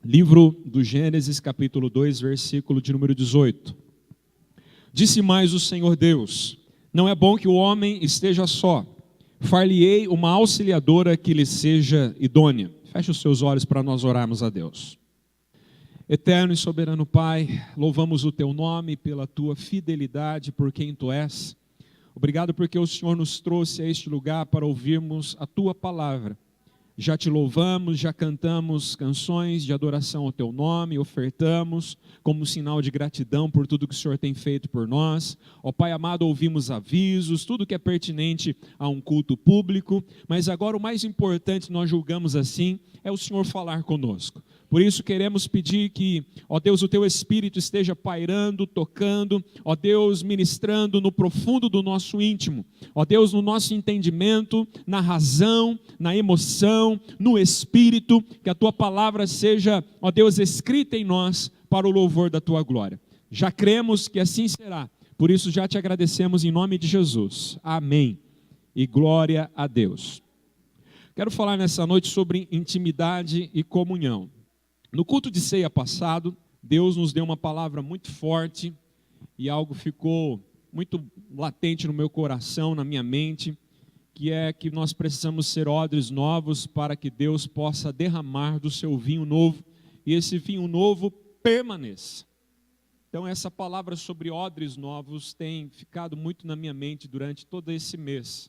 Livro do Gênesis, capítulo 2, versículo de número 18. Disse mais o Senhor Deus: não é bom que o homem esteja só. Far-lhe-ei uma auxiliadora que lhe seja idônea. Feche os seus olhos para nós orarmos a Deus. Eterno e soberano Pai, louvamos o Teu nome pela Tua fidelidade, por quem Tu és. Obrigado porque o Senhor nos trouxe a este lugar para ouvirmos a Tua palavra. Já Te louvamos, já cantamos canções de adoração ao Teu nome, ofertamos como sinal de gratidão por tudo que o Senhor tem feito por nós. Ó Pai amado, ouvimos avisos, tudo que é pertinente a um culto público, mas agora o mais importante, nós julgamos assim, é o Senhor falar conosco. Por isso queremos pedir que, ó Deus, o Teu Espírito esteja pairando, tocando, ó Deus, ministrando no profundo do nosso íntimo, ó Deus, no nosso entendimento, na razão, na emoção, no Espírito, que a Tua palavra seja, ó Deus, escrita em nós para o louvor da Tua glória. Já cremos que assim será, por isso já Te agradecemos em nome de Jesus. Amém. E glória a Deus. Quero falar nessa noite sobre intimidade e comunhão. No culto de ceia passado, Deus nos deu uma palavra muito forte e algo ficou muito latente no meu coração, na minha mente, que é que nós precisamos ser odres novos para que Deus possa derramar do seu vinho novo e esse vinho novo permaneça. Então essa palavra sobre odres novos tem ficado muito na minha mente durante todo esse mês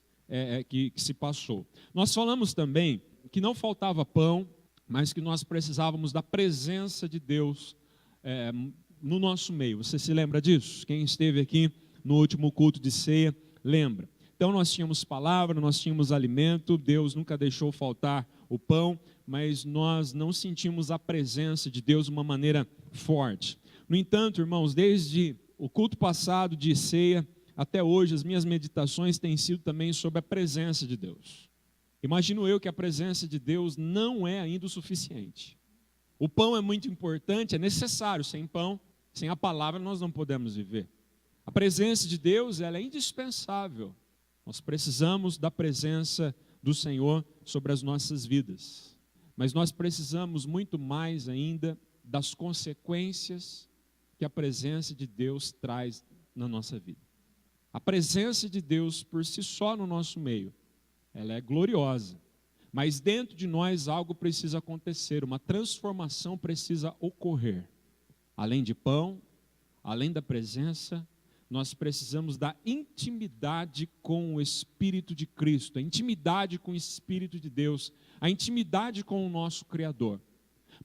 que se passou. Nós falamos também que não faltava pão, mas que nós precisávamos da presença de Deus no nosso meio. Você se lembra disso? Quem esteve aqui no último culto de ceia, lembra. Então nós tínhamos palavra, nós tínhamos alimento, Deus nunca deixou faltar o pão, mas nós não sentimos a presença de Deus de uma maneira forte. No entanto, irmãos, desde o culto passado de ceia até hoje, as minhas meditações têm sido também sobre a presença de Deus. Imagino eu que a presença de Deus não é ainda o suficiente. O pão é muito importante, é necessário. Sem pão, sem a palavra, nós não podemos viver. A presença de Deus, ela é indispensável. Nós precisamos da presença do Senhor sobre as nossas vidas. Mas nós precisamos muito mais ainda das consequências que a presença de Deus traz na nossa vida. A presença de Deus por si só no nosso meio, ela é gloriosa, mas dentro de nós algo precisa acontecer, uma transformação precisa ocorrer. Além de pão, além da presença, nós precisamos da intimidade com o Espírito de Cristo, a intimidade com o Espírito de Deus, a intimidade com o nosso Criador.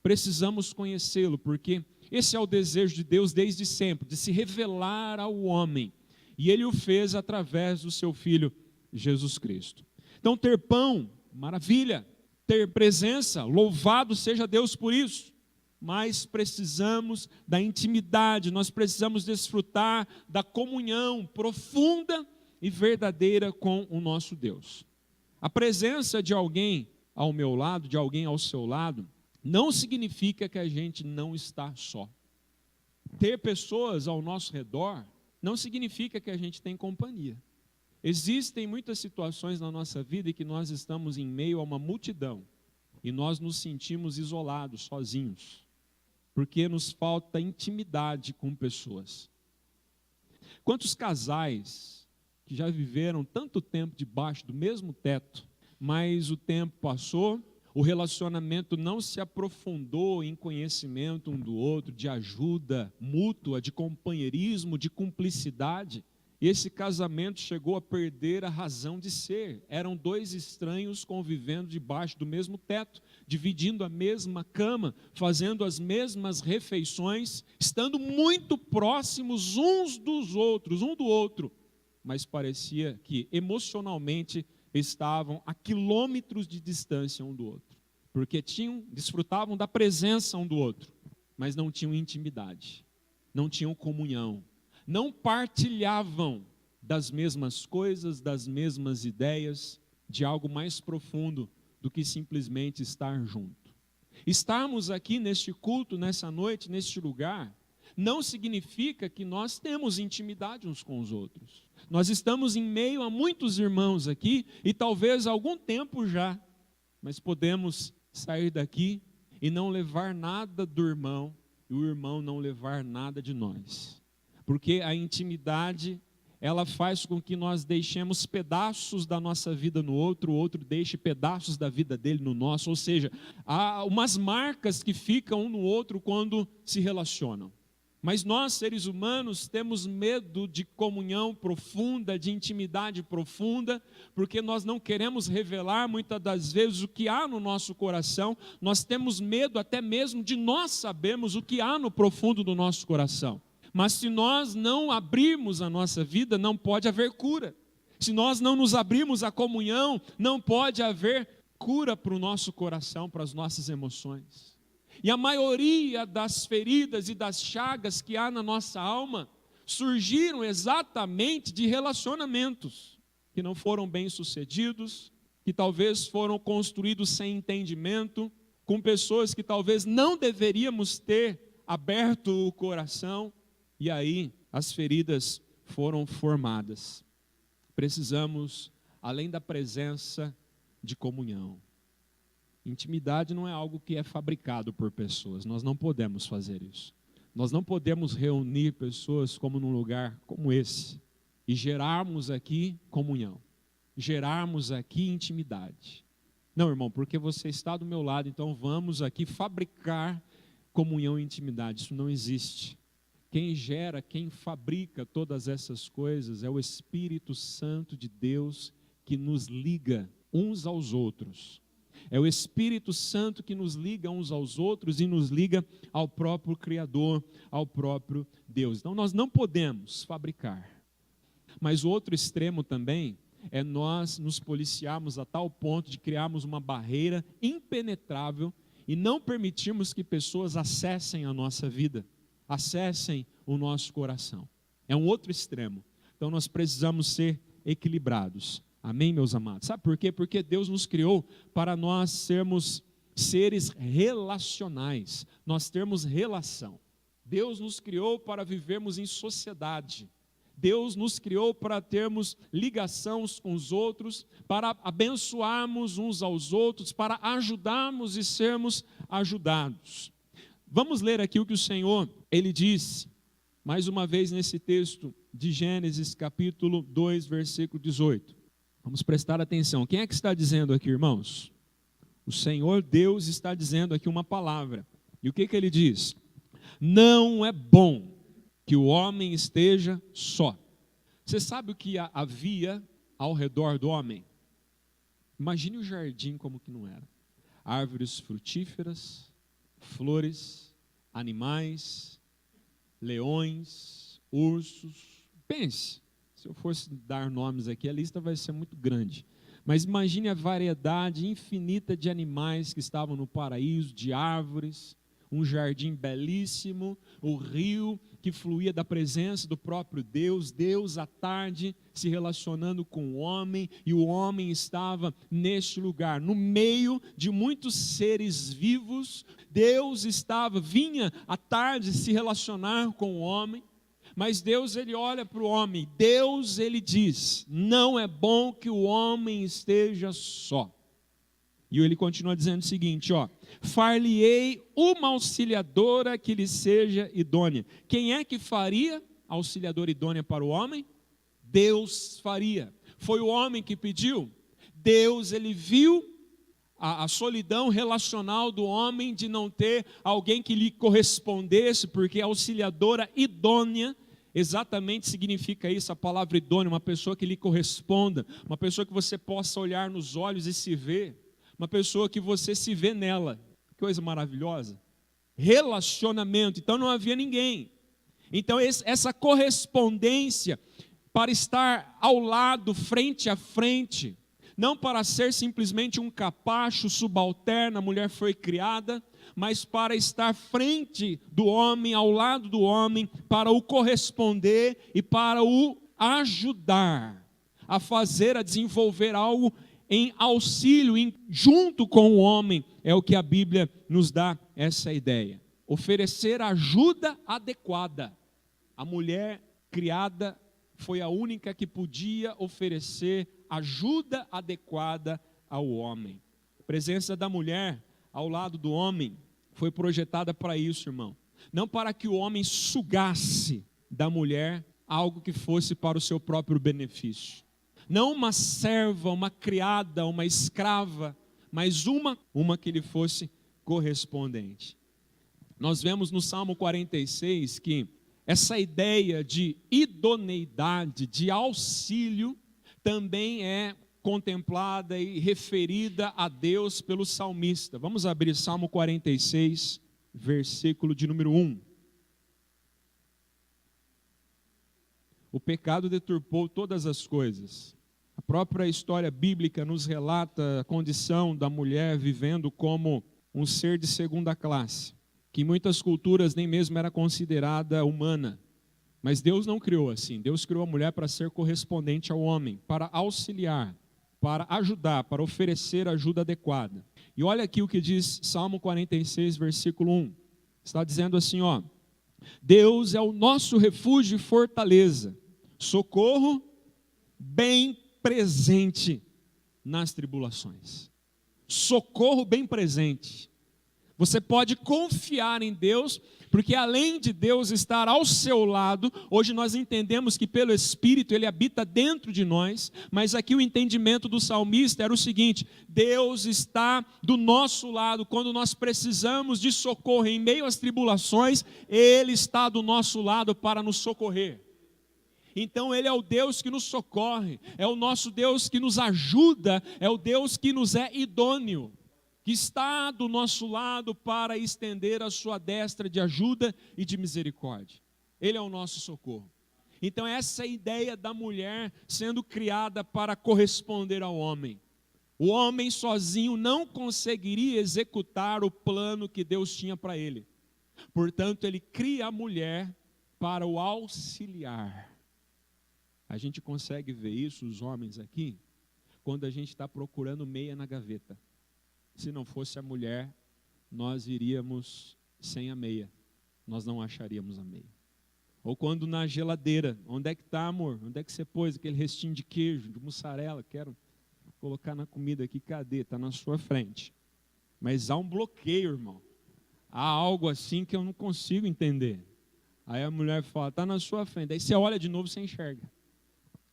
Precisamos conhecê-lo, porque esse é o desejo de Deus desde sempre, de se revelar ao homem, e Ele o fez através do seu Filho Jesus Cristo. Então ter pão, maravilha, ter presença, louvado seja Deus por isso, mas precisamos da intimidade, nós precisamos desfrutar da comunhão profunda e verdadeira com o nosso Deus. A presença de alguém ao meu lado, de alguém ao seu lado, não significa que a gente não está só. Ter pessoas ao nosso redor não significa que a gente tem companhia. Existem muitas situações na nossa vida em que nós estamos em meio a uma multidão e nós nos sentimos isolados, sozinhos, porque nos falta intimidade com pessoas. Quantos casais que já viveram tanto tempo debaixo do mesmo teto, mas o tempo passou, o relacionamento não se aprofundou em conhecimento um do outro, de ajuda mútua, de companheirismo, de cumplicidade. Esse casamento chegou a perder a razão de ser. Eram dois estranhos convivendo debaixo do mesmo teto, dividindo a mesma cama, fazendo as mesmas refeições, estando muito próximos uns dos outros, um do outro. Mas parecia que emocionalmente estavam a quilômetros de distância um do outro. Porque desfrutavam da presença um do outro, mas não tinham intimidade, não tinham comunhão. Não partilhavam das mesmas coisas, das mesmas ideias, de algo mais profundo do que simplesmente estar junto. Estarmos aqui neste culto, nessa noite, neste lugar, não significa que nós temos intimidade uns com os outros. Nós estamos em meio a muitos irmãos aqui, e talvez há algum tempo já, mas podemos sair daqui e não levar nada do irmão, e o irmão não levar nada de nós. Porque a intimidade, ela faz com que nós deixemos pedaços da nossa vida no outro, o outro deixe pedaços da vida dele no nosso, ou seja, há umas marcas que ficam um no outro quando se relacionam. Mas nós, seres humanos, temos medo de comunhão profunda, de intimidade profunda, porque nós não queremos revelar muitas das vezes o que há no nosso coração, nós temos medo até mesmo de nós sabermos o que há no profundo do nosso coração. Mas se nós não abrirmos a nossa vida, não pode haver cura. Se nós não nos abrirmos à comunhão, não pode haver cura para o nosso coração, para as nossas emoções. E a maioria das feridas e das chagas que há na nossa alma surgiram exatamente de relacionamentos que não foram bem-sucedidos, que talvez foram construídos sem entendimento, com pessoas que talvez não deveríamos ter aberto o coração, e aí as feridas foram formadas. Precisamos, além da presença, de comunhão. Intimidade não é algo que é fabricado por pessoas, nós não podemos fazer isso. Nós não podemos reunir pessoas como num lugar como esse e gerarmos aqui comunhão, gerarmos aqui intimidade. Não, irmão, porque você está do meu lado, então vamos aqui fabricar comunhão e intimidade. Isso não existe. Quem gera, quem fabrica todas essas coisas é o Espírito Santo de Deus que nos liga uns aos outros. É o Espírito Santo que nos liga uns aos outros e nos liga ao próprio Criador, ao próprio Deus. Então nós não podemos fabricar. Mas o outro extremo também é nós nos policiarmos a tal ponto de criarmos uma barreira impenetrável e não permitirmos que pessoas acessem a nossa vida, acessem o nosso coração. É um outro extremo. Então nós precisamos ser equilibrados. Amém, meus amados? Sabe por quê? Porque Deus nos criou para nós sermos seres relacionais, nós termos relação. Deus nos criou para vivermos em sociedade. Deus nos criou para termos ligação uns com os outros, para abençoarmos uns aos outros, para ajudarmos e sermos ajudados. Vamos ler aqui o que o Senhor, Ele disse, mais uma vez nesse texto de Gênesis capítulo 2, versículo 18. Vamos prestar atenção. Quem é que está dizendo aqui, irmãos? O Senhor Deus está dizendo aqui uma palavra. E o que Ele diz? Não é bom que o homem esteja só. Você sabe o que havia ao redor do homem? Imagine o jardim como que não era. Árvores frutíferas, flores, animais, leões, ursos. Pense. Se eu fosse dar nomes aqui, a lista vai ser muito grande. Mas imagine a variedade infinita de animais que estavam no paraíso, de árvores, um jardim belíssimo, o rio que fluía da presença do próprio Deus, Deus à tarde se relacionando com o homem, e o homem estava neste lugar, no meio de muitos seres vivos. Deus vinha à tarde se relacionar com o homem. Mas Deus, Ele olha para o homem, Deus, Ele diz, não é bom que o homem esteja só. E Ele continua dizendo o seguinte, far-lhe-ei uma auxiliadora que lhe seja idônea. Quem é que faria a auxiliadora idônea para o homem? Deus faria. Foi o homem que pediu? Deus, Ele viu a solidão relacional do homem de não ter alguém que lhe correspondesse, porque a auxiliadora idônea exatamente significa isso, a palavra idônea, uma pessoa que lhe corresponda, uma pessoa que você possa olhar nos olhos e se ver, uma pessoa que você se vê nela. Que coisa maravilhosa. Relacionamento, então não havia ninguém. Então essa correspondência para estar ao lado, frente a frente, não para ser simplesmente um capacho subalterno, a mulher foi criada, mas para estar frente do homem, ao lado do homem, para o corresponder e para o ajudar a fazer, a desenvolver algo em auxílio, junto com o homem, é o que a Bíblia nos dá essa ideia. Oferecer ajuda adequada. A mulher criada foi a única que podia oferecer ajuda adequada ao homem. A presença da mulher ao lado do homem foi projetada para isso, irmão. Não para que o homem sugasse da mulher algo que fosse para o seu próprio benefício. Não uma serva, uma criada, uma escrava, mas uma que lhe fosse correspondente. Nós vemos no Salmo 46 que essa ideia de idoneidade, de auxílio, também é contemplada e referida a Deus pelo salmista. Vamos abrir Salmo 46, versículo de número 1. O pecado deturpou todas as coisas. A própria história bíblica nos relata a condição da mulher vivendo como um ser de segunda classe, que em muitas culturas nem mesmo era considerada humana. Mas Deus não criou assim. Deus criou a mulher para ser correspondente ao homem, para auxiliar, para ajudar, para oferecer ajuda adequada. E olha aqui o que diz Salmo 46, versículo 1. Está dizendo assim, ó: Deus é o nosso refúgio e fortaleza, socorro bem presente nas tribulações. Socorro bem presente. Você pode confiar em Deus, porque além de Deus estar ao seu lado, hoje nós entendemos que pelo Espírito Ele habita dentro de nós, mas aqui o entendimento do salmista era o seguinte: Deus está do nosso lado, quando nós precisamos de socorro em meio às tribulações, Ele está do nosso lado para nos socorrer. Então Ele é o Deus que nos socorre, é o nosso Deus que nos ajuda, é o Deus que nos é idôneo, que está do nosso lado para estender a sua destra de ajuda e de misericórdia. Ele é o nosso socorro. Então essa é a ideia da mulher sendo criada para corresponder ao homem. O homem sozinho não conseguiria executar o plano que Deus tinha para ele. Portanto, Ele cria a mulher para o auxiliar. A gente consegue ver isso, os homens aqui, quando a gente está procurando meia na gaveta. Se não fosse a mulher, nós iríamos sem a meia. Nós não acharíamos a meia. Ou quando na geladeira, onde é que está, amor? Onde é que você pôs aquele restinho de queijo, de mussarela? Quero colocar na comida aqui, cadê? Está na sua frente. Mas há um bloqueio, irmão. Há algo assim que eu não consigo entender. Aí a mulher fala, está na sua frente. Aí você olha de novo e você enxerga.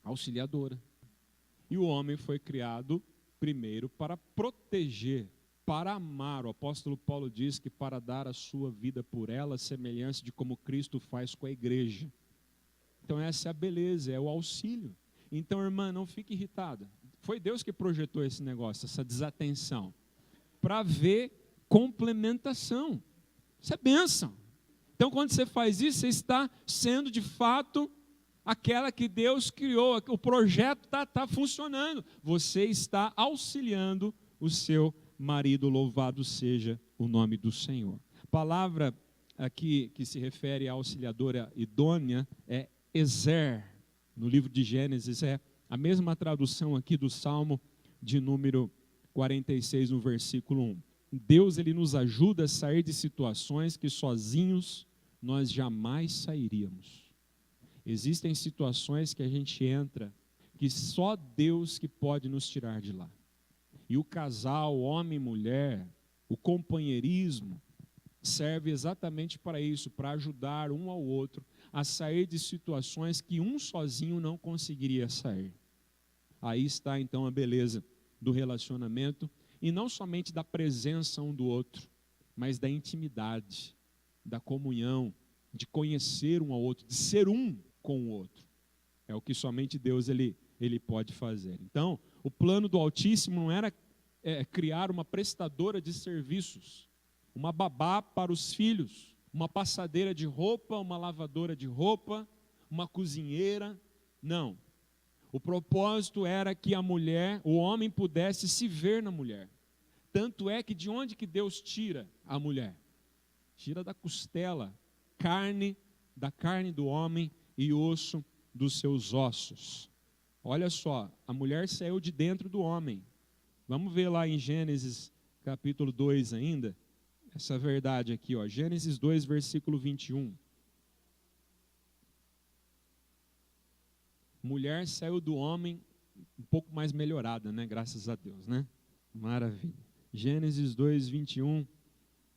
Auxiliadora. E o homem foi criado primeiro para proteger, para amar. O apóstolo Paulo diz que para dar a sua vida por ela, semelhança de como Cristo faz com a igreja. Então essa é a beleza, é o auxílio. Então, irmã, não fique irritada. Foi Deus que projetou esse negócio, essa desatenção, para ver complementação. Isso é bênção. Então, quando você faz isso, você está sendo de fato aquela que Deus criou, o projeto está funcionando. Você está auxiliando o seu marido, louvado seja o nome do Senhor. A palavra aqui que se refere à auxiliadora idônea é Ezer. No livro de Gênesis é a mesma tradução aqui do Salmo de número 46, no versículo 1. Deus, Ele nos ajuda a sair de situações que sozinhos nós jamais sairíamos. Existem situações que a gente entra, que só Deus que pode nos tirar de lá. E o casal, homem e mulher, o companheirismo, serve exatamente para isso, para ajudar um ao outro a sair de situações que um sozinho não conseguiria sair. Aí está então a beleza do relacionamento, e não somente da presença um do outro, mas da intimidade, da comunhão, de conhecer um ao outro, de ser um com o outro. É o que somente Deus ele pode fazer. Então, o plano do Altíssimo não era criar uma prestadora de serviços, uma babá para os filhos, uma passadeira de roupa, uma lavadora de roupa, uma cozinheira. Não. O propósito era que a mulher, o homem pudesse se ver na mulher. Tanto é que de onde que Deus tira a mulher? Tira da costela, da carne do homem e osso dos seus ossos. Olha só, a mulher saiu de dentro do homem. Vamos ver lá em Gênesis capítulo 2 ainda, essa verdade aqui, ó, Gênesis 2, versículo 21. Mulher saiu do homem um pouco mais melhorada, né? Graças a Deus, né? Maravilha. Gênesis 2, 21.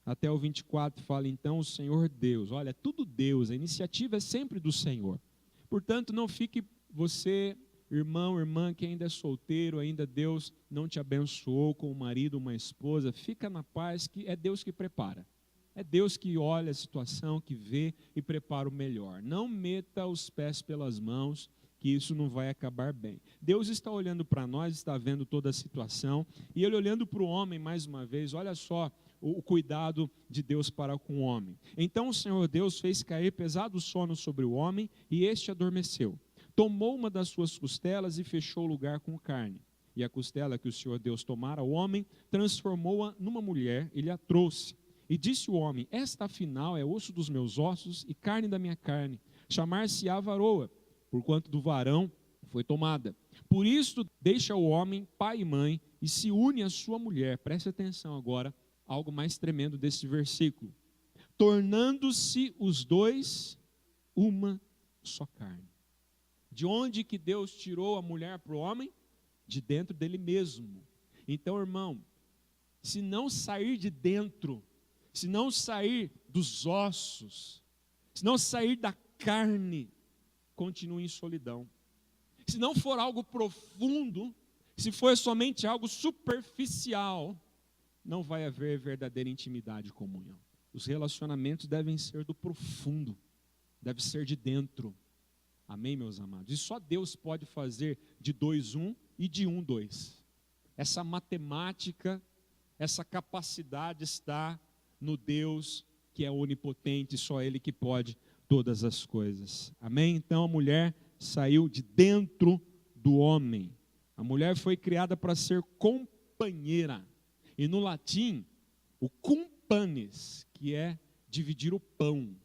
até o 24 fala, então o Senhor Deus, olha, é tudo Deus, a iniciativa é sempre do Senhor. Portanto, não fique você, irmão, irmã, que ainda é solteiro, ainda Deus não te abençoou com um marido, uma esposa, fica na paz, que é Deus que prepara. É Deus que olha a situação, que vê e prepara o melhor. Não meta os pés pelas mãos, que isso não vai acabar bem. Deus está olhando para nós, está vendo toda a situação, e Ele olhando para o homem mais uma vez, olha só o cuidado de Deus para com o homem. Então o Senhor Deus fez cair pesado sono sobre o homem, e este adormeceu. Tomou uma das suas costelas e fechou o lugar com carne. E a costela que o Senhor Deus tomara ao homem, transformou-a numa mulher, e lhe a trouxe. E disse o homem, esta afinal é osso dos meus ossos e carne da minha carne. Chamar-se-á varoa, porquanto do varão foi tomada. Por isso deixa o homem pai e mãe e se une à sua mulher. Preste atenção agora, algo mais tremendo desse versículo. Tornando-se os dois uma só carne. De onde que Deus tirou a mulher para o homem? De dentro dele mesmo. Então, irmão, se não sair de dentro, se não sair dos ossos, se não sair da carne, continue em solidão. Se não for algo profundo, se for somente algo superficial, não vai haver verdadeira intimidade e comunhão. Os relacionamentos devem ser do profundo, deve ser de dentro. Amém, meus amados? E só Deus pode fazer de 2, 1 e de 1, 2. Essa matemática, essa capacidade está no Deus que é onipotente, só Ele que pode todas as coisas. Amém? Então a mulher saiu de dentro do homem. A mulher foi criada para ser companheira. E no latim, o cumpanes, que é dividir o pão,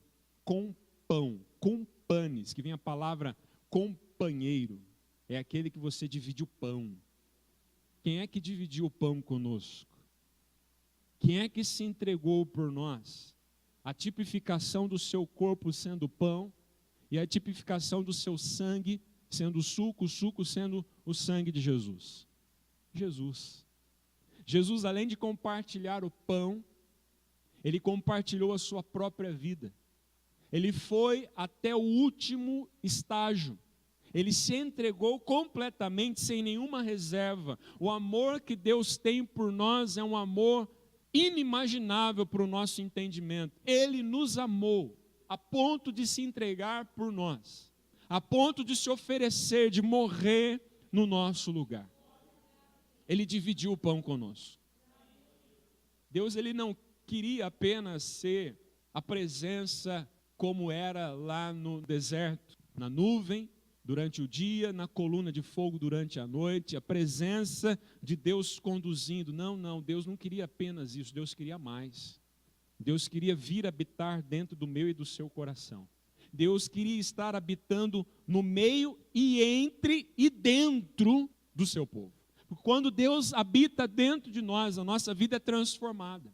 com pão, cumpanes, que vem a palavra companheiro, é aquele que você divide o pão. Quem é que dividiu o pão conosco? Quem é que se entregou por nós? A tipificação do seu corpo sendo pão e a tipificação do seu sangue sendo o suco sendo o sangue de Jesus. Jesus. Jesus, além de compartilhar o pão, Ele compartilhou a sua própria vida. Ele foi até o último estágio. Ele se entregou completamente, sem nenhuma reserva. O amor que Deus tem por nós é um amor inimaginável para o nosso entendimento. Ele nos amou a ponto de se entregar por nós, a ponto de se oferecer, de morrer no nosso lugar. Ele dividiu o pão conosco. Deus, Ele não queria apenas ser a presença como era lá no deserto, na nuvem durante o dia, na coluna de fogo durante a noite, a presença de Deus conduzindo. Não, Deus não queria apenas isso, Deus queria mais. Deus queria vir habitar dentro do meu e do seu coração. Deus queria estar habitando no meio e entre e dentro do seu povo. Porque quando Deus habita dentro de nós, a nossa vida é transformada.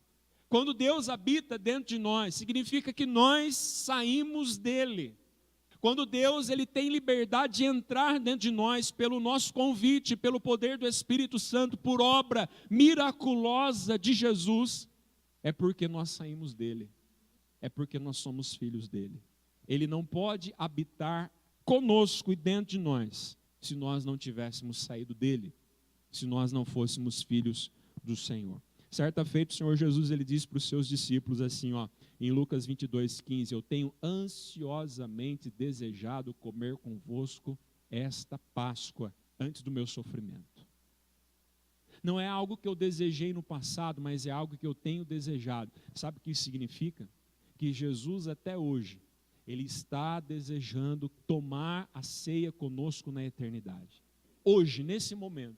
Quando Deus habita dentro de nós, significa que nós saímos dele. Quando Deus Ele tem liberdade de entrar dentro de nós pelo nosso convite, pelo poder do Espírito Santo, por obra miraculosa de Jesus, é porque nós saímos dele, é porque nós somos filhos dele. Ele não pode habitar conosco e dentro de nós, se nós não tivéssemos saído dele, se nós não fôssemos filhos do Senhor. Certa feita o Senhor Jesus Ele disse para os seus discípulos assim, em Lucas 22:15, eu tenho ansiosamente desejado comer convosco esta Páscoa antes do meu sofrimento. Não é algo que eu desejei no passado, mas é algo que eu tenho desejado. Sabe o que isso significa? Que Jesus até hoje, Ele está desejando tomar a ceia conosco na eternidade. Hoje, nesse momento,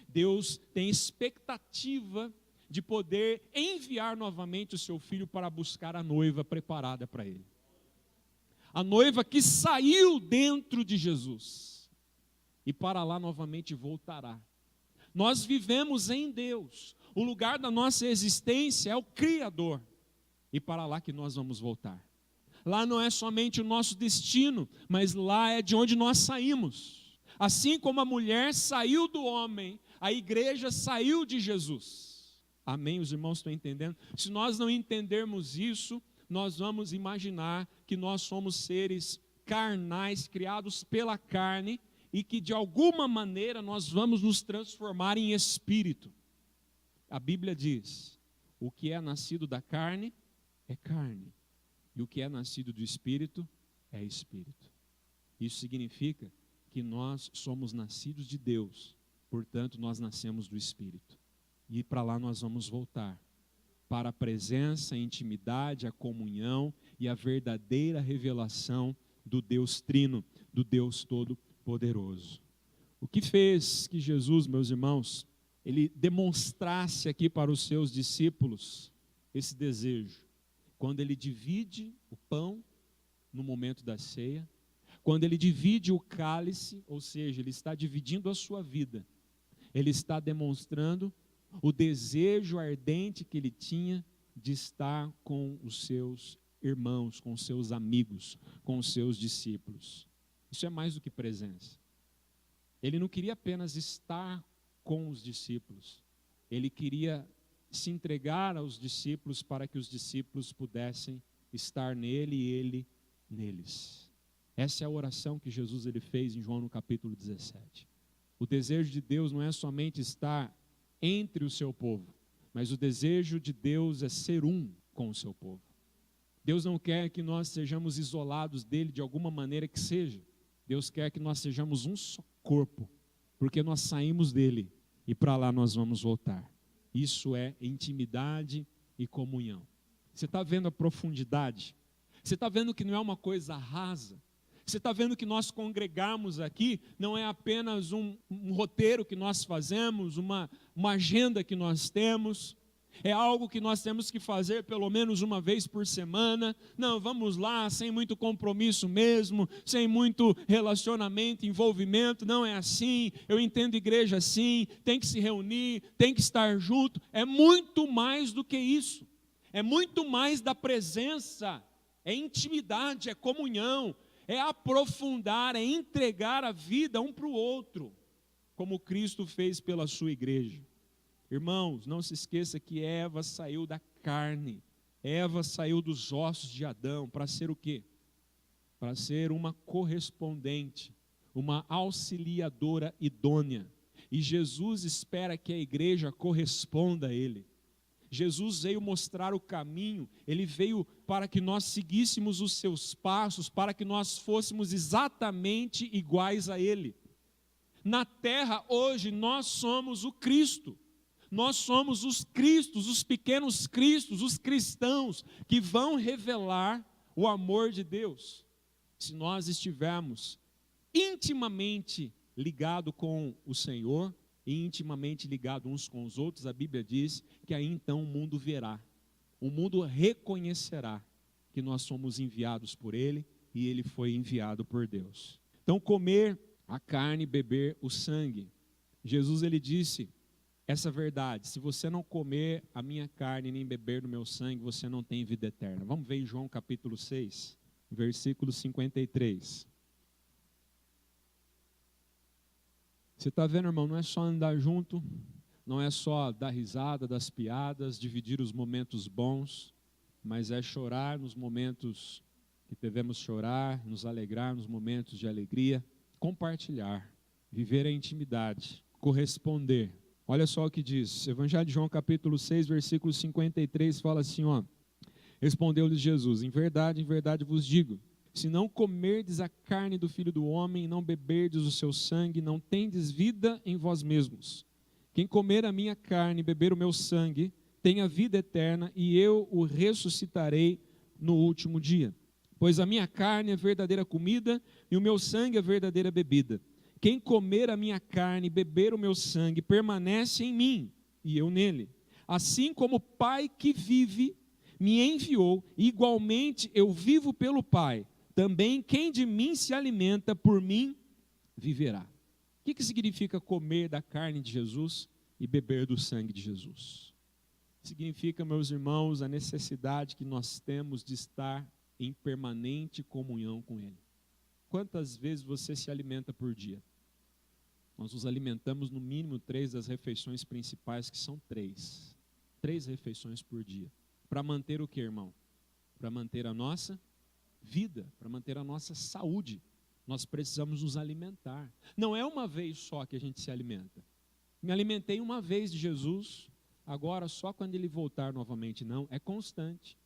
Deus tem expectativa de poder enviar novamente o seu filho para buscar a noiva preparada para ele. A noiva que saiu dentro de Jesus e para lá novamente voltará. Nós vivemos em Deus. O lugar da nossa existência é o Criador. E para lá que nós vamos voltar. Lá não é somente o nosso destino, mas lá é de onde nós saímos. Assim como a mulher saiu do homem, a igreja saiu de Jesus. Amém? Os irmãos estão entendendo? Se nós não entendermos isso, nós vamos imaginar que nós somos seres carnais, criados pela carne, e que de alguma maneira nós vamos nos transformar em espírito. A Bíblia diz: o que é nascido da carne é carne, e o que é nascido do espírito é espírito. Isso significa que nós somos nascidos de Deus, portanto nós nascemos do espírito. E para lá nós vamos voltar, para a presença, a intimidade, a comunhão e a verdadeira revelação do Deus Trino, do Deus Todo-Poderoso. O que fez que Jesus, meus irmãos, ele demonstrasse aqui para os seus discípulos esse desejo? Quando ele divide o pão no momento da ceia, quando ele divide o cálice, ou seja, ele está dividindo a sua vida, ele está demonstrando o desejo ardente que ele tinha de estar com os seus irmãos, com os seus amigos, com os seus discípulos. Isso é mais do que presença. Ele não queria apenas estar com os discípulos, ele queria se entregar aos discípulos para que os discípulos pudessem estar nele e ele neles. Essa é a oração que Jesus ele fez em João no capítulo 17. O desejo de Deus não é somente estar entre o seu povo, mas o desejo de Deus é ser um com o seu povo. Deus não quer que nós sejamos isolados dele de alguma maneira que seja. Deus quer que nós sejamos um só corpo, porque nós saímos dele e para lá nós vamos voltar. Isso é intimidade e comunhão. Você está vendo a profundidade? Você está vendo que não é uma coisa rasa? Você está vendo que nós congregamos aqui não é apenas um roteiro que nós fazemos, uma agenda que nós temos, é algo que nós temos que fazer pelo menos uma vez por semana. Não, vamos lá, sem muito compromisso mesmo, sem muito relacionamento, envolvimento. Não é assim. Eu entendo igreja assim, tem que se reunir, tem que estar junto. É muito mais do que isso. É muito mais da presença, é intimidade, é comunhão, é aprofundar, é entregar a vida um para o outro, como Cristo fez pela sua igreja. Irmãos, não se esqueça que Eva saiu da carne, Eva saiu dos ossos de Adão, para ser o quê? Para ser uma correspondente, uma auxiliadora idônea. E Jesus espera que a igreja corresponda a Ele. Jesus veio mostrar o caminho, Ele veio para que nós seguíssemos os seus passos, para que nós fôssemos exatamente iguais a Ele. Na terra hoje nós somos o Cristo, nós somos os Cristos, os pequenos Cristos, os cristãos que vão revelar o amor de Deus. Se nós estivermos intimamente ligados com o Senhor, e intimamente ligados uns com os outros, a Bíblia diz que aí então o mundo verá, o mundo reconhecerá que nós somos enviados por Ele e Ele foi enviado por Deus. Então comer a carne e beber o sangue, Jesus ele disse essa verdade: se você não comer a minha carne nem beber do meu sangue, você não tem vida eterna. Vamos ver em João capítulo 6, versículo 53. Você está vendo, irmão, não é só andar junto, não é só dar risada das piadas, dividir os momentos bons, mas é chorar nos momentos que devemos chorar, nos alegrar nos momentos de alegria, compartilhar, viver a intimidade, corresponder. Olha só o que diz, Evangelho de João capítulo 6, versículo 53, fala assim, ó: respondeu-lhes Jesus: em verdade vos digo, se não comerdes a carne do Filho do Homem, e não beberdes o seu sangue, não tendes vida em vós mesmos. Quem comer a minha carne e beber o meu sangue, tem a vida eterna, e eu o ressuscitarei no último dia. Pois a minha carne é verdadeira comida, e o meu sangue é verdadeira bebida. Quem comer a minha carne e beber o meu sangue, permanece em mim, e eu nele. Assim como o Pai que vive me enviou, igualmente eu vivo pelo Pai. Também quem de mim se alimenta, por mim viverá. O que significa comer da carne de Jesus e beber do sangue de Jesus? Significa, meus irmãos, a necessidade que nós temos de estar em permanente comunhão com Ele. Quantas vezes você se alimenta por dia? Nós nos alimentamos no mínimo 3 das refeições principais, que são 3. 3 refeições por dia. Para manter o que, irmão? Para manter a nossa vida, para manter a nossa saúde. Nós precisamos nos alimentar. Não é uma vez só que a gente se alimenta. Me alimentei uma vez de Jesus, agora só quando Ele voltar novamente. Não, é constante.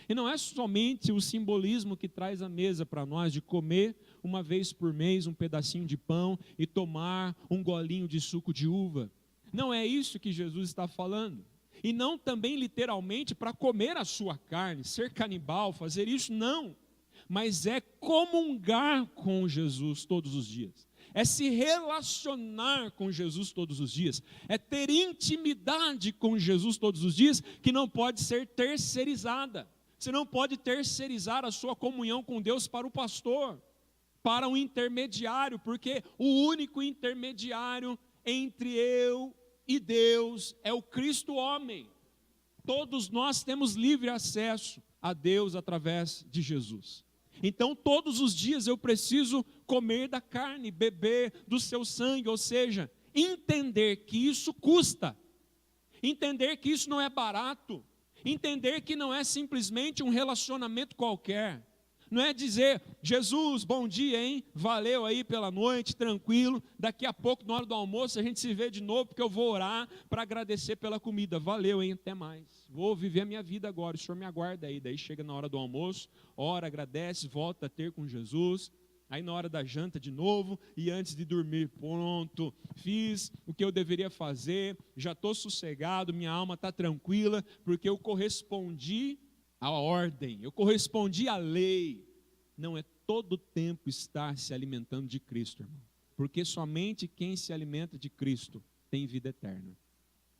E não é somente o simbolismo que traz a mesa para nós de comer uma vez por mês um pedacinho de pão e tomar um golinho de suco de uva. Não é isso que Jesus está falando. E não também literalmente para comer a sua carne, ser canibal, fazer isso, não. Mas é comungar com Jesus todos os dias. É se relacionar com Jesus todos os dias. É ter intimidade com Jesus todos os dias, que não pode ser terceirizada. Você não pode terceirizar a sua comunhão com Deus para o pastor, para um intermediário, porque o único intermediário entre eu e Deus é o Cristo homem. Todos nós temos livre acesso a Deus através de Jesus. Então todos os dias eu preciso comer da carne, beber do seu sangue, ou seja, entender que isso custa, entender que isso não é barato, entender que não é simplesmente um relacionamento qualquer. Não é dizer, Jesus, bom dia, hein? Valeu aí pela noite, tranquilo. Daqui a pouco, na hora do almoço, a gente se vê de novo, porque eu vou orar para agradecer pela comida. Valeu, hein? Até mais. Vou viver a minha vida agora, o Senhor me aguarda aí. Daí chega na hora do almoço, ora, agradece, volta a ter com Jesus. Aí na hora da janta de novo, e antes de dormir, pronto, fiz o que eu deveria fazer, já estou sossegado, minha alma está tranquila, porque eu correspondi à ordem, eu correspondi à lei. Não é todo tempo estar se alimentando de Cristo, irmão, porque somente quem se alimenta de Cristo tem vida eterna.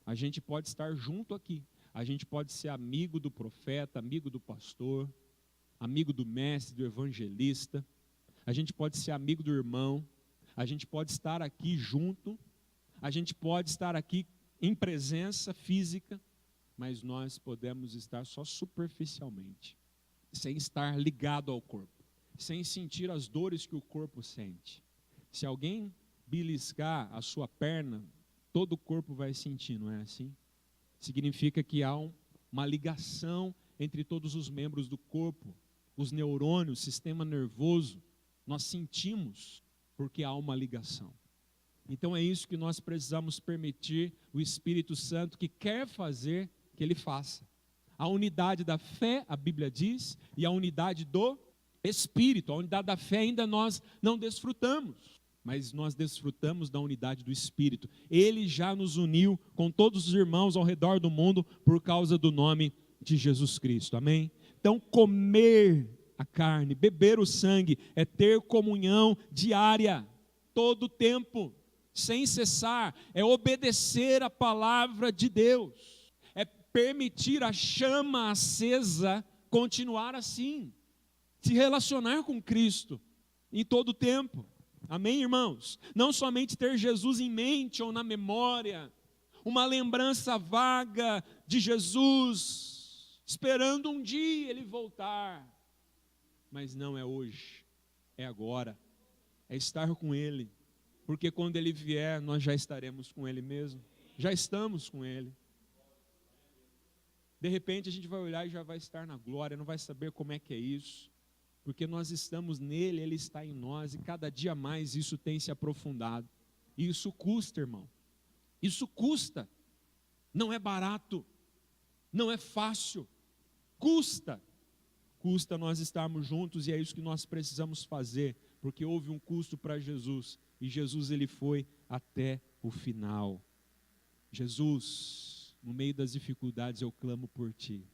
A gente pode estar junto aqui, a gente pode ser amigo do profeta, amigo do pastor, amigo do mestre, do evangelista, a gente pode ser amigo do irmão, a gente pode estar aqui junto, a gente pode estar aqui em presença física, mas nós podemos estar só superficialmente, sem estar ligado ao corpo, sem sentir as dores que o corpo sente. Se alguém beliscar a sua perna, todo o corpo vai sentir, não é assim? Significa que há uma ligação entre todos os membros do corpo, os neurônios, o sistema nervoso, nós sentimos porque há uma ligação. Então é isso que nós precisamos permitir o Espírito Santo que quer fazer, que Ele faça. A unidade da fé, a Bíblia diz, e a unidade do Espírito. A unidade da fé ainda nós não desfrutamos, mas nós desfrutamos da unidade do Espírito. Ele já nos uniu com todos os irmãos ao redor do mundo por causa do nome de Jesus Cristo. Amém? Então comer a carne, beber o sangue, é ter comunhão diária, todo o tempo, sem cessar, é obedecer a palavra de Deus, é permitir a chama acesa continuar assim, se relacionar com Cristo em todo o tempo. Amém, irmãos? Não somente ter Jesus em mente ou na memória, uma lembrança vaga de Jesus, esperando um dia Ele voltar. Mas não é hoje, é agora, é estar com Ele, porque quando Ele vier, nós já estaremos com Ele mesmo, já estamos com Ele. De repente a gente vai olhar e já vai estar na glória, não vai saber como é que é isso, porque nós estamos nele, Ele está em nós, e cada dia mais isso tem se aprofundado. E isso custa, irmão, isso custa, não é barato, não é fácil, custa nós estarmos juntos, e é isso que nós precisamos fazer, porque houve um custo para Jesus, e Jesus Ele foi até o final. Jesus, no meio das dificuldades eu clamo por Ti.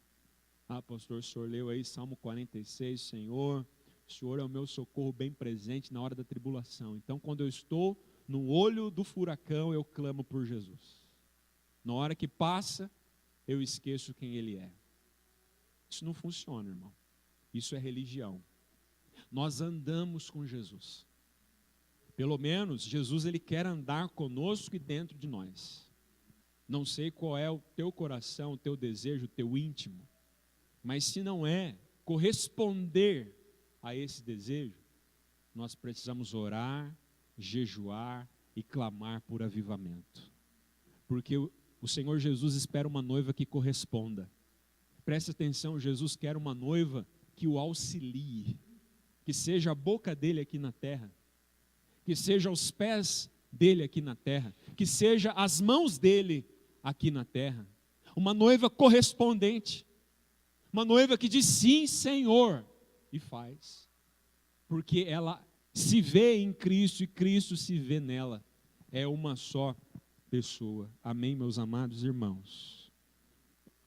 Ah, pastor, o senhor leu aí Salmo 46, Senhor, o Senhor é o meu socorro bem presente na hora da tribulação. Então quando eu estou no olho do furacão, eu clamo por Jesus. Na hora que passa, eu esqueço quem Ele é. Isso não funciona, irmão. Isso é religião. Nós andamos com Jesus. Pelo menos, Jesus Ele quer andar conosco e dentro de nós. Não sei qual é o teu coração, o teu desejo, o teu íntimo. Mas se não é corresponder a esse desejo, nós precisamos orar, jejuar e clamar por avivamento. Porque o O Senhor Jesus espera uma noiva que corresponda. Preste atenção, Jesus quer uma noiva que o auxilie, que seja a boca dele aqui na terra, que seja os pés dele aqui na terra, que seja as mãos dele aqui na terra. Uma noiva correspondente, uma noiva que diz sim, Senhor, e faz, porque ela se vê em Cristo e Cristo se vê nela. É uma só pessoa. Amém, meus amados irmãos?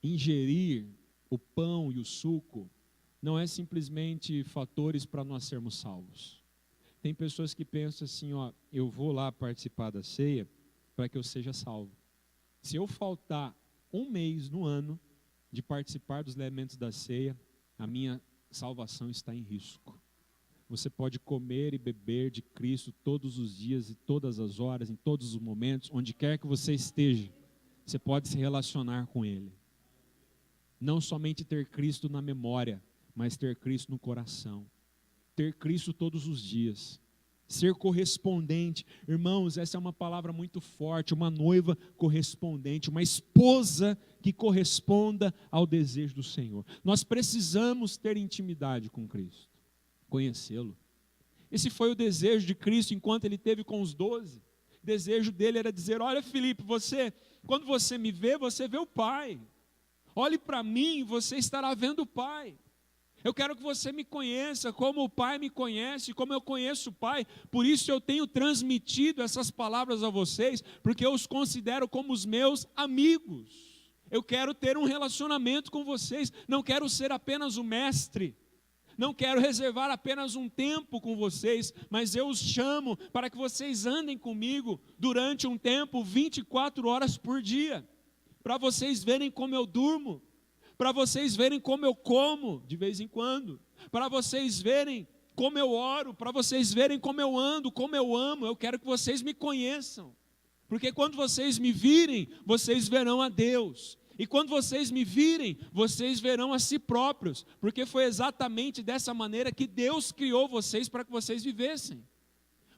Ingerir o pão e o suco não é simplesmente fatores para nós sermos salvos. Tem pessoas que pensam assim, eu vou lá participar da ceia para que eu seja salvo. Se eu faltar um mês no ano de participar dos elementos da ceia, a minha salvação está em risco. Você pode comer e beber de Cristo todos os dias e todas as horas, em todos os momentos, onde quer que você esteja, você pode se relacionar com Ele. Não somente ter Cristo na memória, mas ter Cristo no coração. Ter Cristo todos os dias. Ser correspondente. Irmãos, essa é uma palavra muito forte, uma noiva correspondente, uma esposa que corresponda ao desejo do Senhor. Nós precisamos ter intimidade com Cristo, conhecê-lo. Esse foi o desejo de Cristo enquanto ele teve com os 12. O desejo dele era dizer, olha Filipe, quando você me vê, você vê o Pai. Olhe para mim, você estará vendo o Pai. Eu quero que você me conheça como o Pai me conhece, como eu conheço o Pai. Por isso eu tenho transmitido essas palavras a vocês, porque eu os considero como os meus amigos. Eu quero ter um relacionamento com vocês, não quero ser apenas o mestre. Não quero reservar apenas um tempo com vocês, mas eu os chamo para que vocês andem comigo durante um tempo, 24 horas por dia. Para vocês verem como eu durmo, para vocês verem como eu como de vez em quando, para vocês verem como eu oro, para vocês verem como eu ando, como eu amo. Eu quero que vocês me conheçam, porque quando vocês me virem, vocês verão a Deus, e quando vocês me virem, vocês verão a si próprios, porque foi exatamente dessa maneira que Deus criou vocês para que vocês vivessem.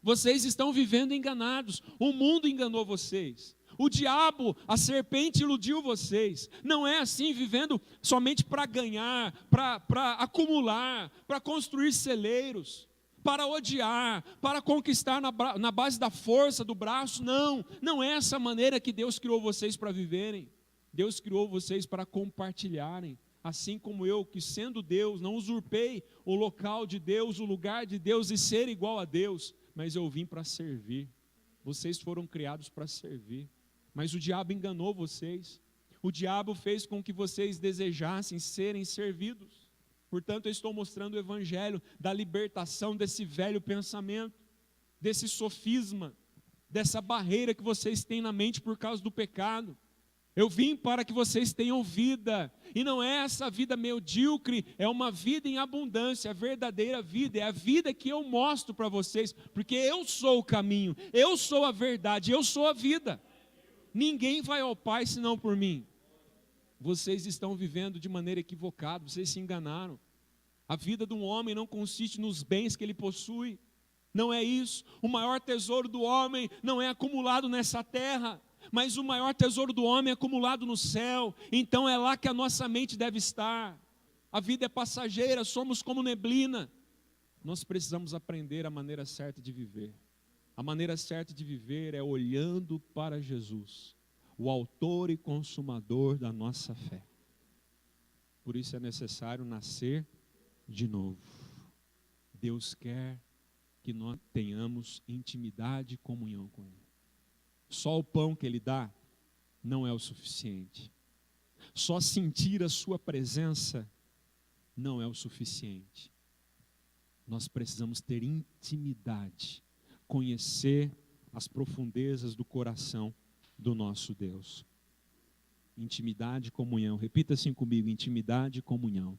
Vocês estão vivendo enganados, o mundo enganou vocês. O diabo, a serpente iludiu vocês. Não é assim, vivendo somente para ganhar, para acumular, para construir celeiros, para odiar, para conquistar na base da força do braço. Não é essa maneira que Deus criou vocês para viverem. Deus criou vocês para compartilharem. Assim como eu, que sendo Deus, não usurpei o local de Deus, o lugar de Deus e ser igual a Deus, mas eu vim para servir. Vocês foram criados para servir. Mas o diabo enganou vocês. O diabo fez com que vocês desejassem serem servidos. Portanto, eu estou mostrando o evangelho da libertação desse velho pensamento, desse sofisma, dessa barreira que vocês têm na mente por causa do pecado. Eu vim para que vocês tenham vida, e não é essa vida medíocre, é uma vida em abundância, a verdadeira vida, é a vida que eu mostro para vocês, porque eu sou o caminho, eu sou a verdade, eu sou a vida. Ninguém vai ao Pai senão por mim. Vocês estão vivendo de maneira equivocada, vocês se enganaram. A vida de um homem não consiste nos bens que ele possui, não é isso. O maior tesouro do homem não é acumulado nessa terra, mas o maior tesouro do homem é acumulado no céu. Então é lá que a nossa mente deve estar. A vida é passageira, somos como neblina. Nós precisamos aprender a maneira certa de viver. A maneira certa de viver é olhando para Jesus, o autor e consumador da nossa fé. Por isso é necessário nascer de novo. Deus quer que nós tenhamos intimidade e comunhão com Ele. Só o pão que Ele dá não é o suficiente. Só sentir a sua presença não é o suficiente. Nós precisamos ter intimidade, conhecer as profundezas do coração do nosso Deus. Intimidade e comunhão. Repita assim comigo: intimidade e comunhão.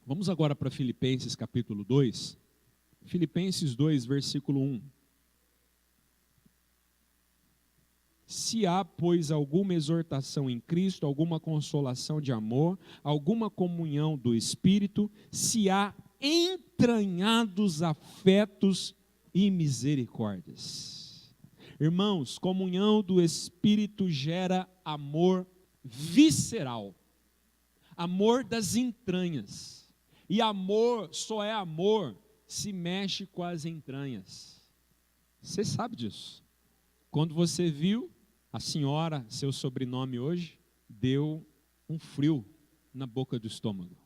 Vamos agora para Filipenses capítulo 2. Filipenses 2, versículo 1. Se há, pois, alguma exortação em Cristo, alguma consolação de amor, alguma comunhão do Espírito, se há entranhados afetos e misericórdias. Irmãos, comunhão do Espírito gera amor visceral, amor das entranhas. E amor só é amor se mexe com as entranhas. Você sabe disso. Quando você viu a senhora, seu sobrenome hoje, deu um frio na boca do estômago.